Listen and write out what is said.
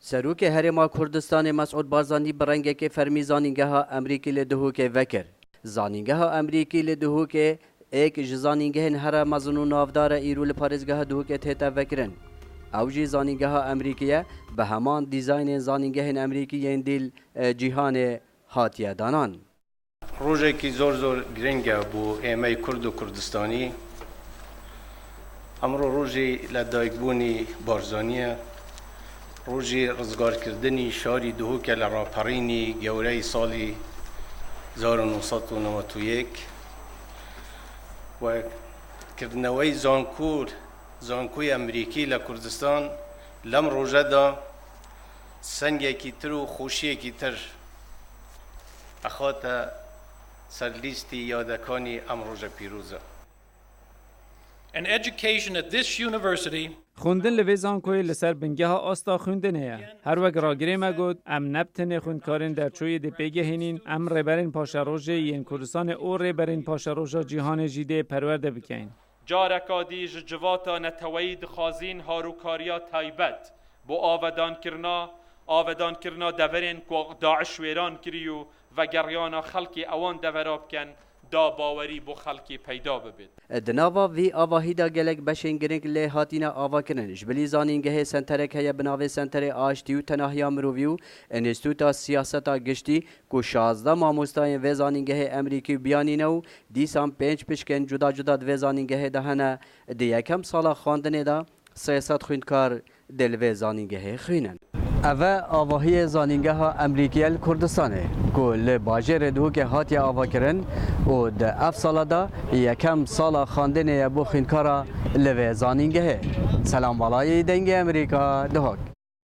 سروک هرما کردستان مسعود بارزانی برنگه که فرمی زانینگه ها امریکی لدهو که وکر زانینگه ها امریکی لدهو که ایک جزانینگه هر مزنون نافدار ایرول پارزگاه دهو که تیتا وکرن او جی زانینگه ها امریکیه به همان دیزاین زانینگه امریکی ین دیل جیهان هاتیه دانان روزی که زور گرنگه بو ایمه کرد و کردستانی امرو روزی لدایگبونی بارزانیه روزی رزگار کردنی شاری دهو که لراپرینی گوره سالی 1991 و کردنوی زانکوی امریکی لکردستان لم روزه دا سنگی کی تر و خوشی کی تر اخواتا سرلیستی یادکانی امروز پیروزه. An education at this university خوندن لویزان کوی لسر بنگه ها آستا خوندنه هر وقت راگری مگود ام نبتنه خوندکارن در چوی دی پیگه هینین ام ریبرین پاشروژه ین کردستان او ریبرین پاشروژه جیهان جیده پرورده بکین جارکادی جواتا نتوید خازین هاروکاریا تایبت بو آودان کرنا دورین کو داعش ویران کریو و گریانا خلقی اوان دوراب کن دا باوری بو خلقی پیدا ببید. دناوا وی آواهی دا گلک بشین گرنگ لی هاتینا آوا کرن جبلی زانینگه سنترک هیا بناوی سنتر آشتیو تناهیا مرویو انستوتا سیاستا گشتی کو 16 ماموستای وی زانینگه امریکی بیانینو دیسان 5 پشکن جدا جدا وی زانینگه دهنه دی یکم سالا خواندنه دا سیاست خوندکار دل وی زانینگه خوینن. اوه آواهی زانینگه ها امریکیل کردستانه که لباجر دو که هاتی آوا کرن و ده اف سالا دا یکم سالا خاندنه بو خینکارا لوه زانینگه. سلام بالای دنگ امریکا دهاک.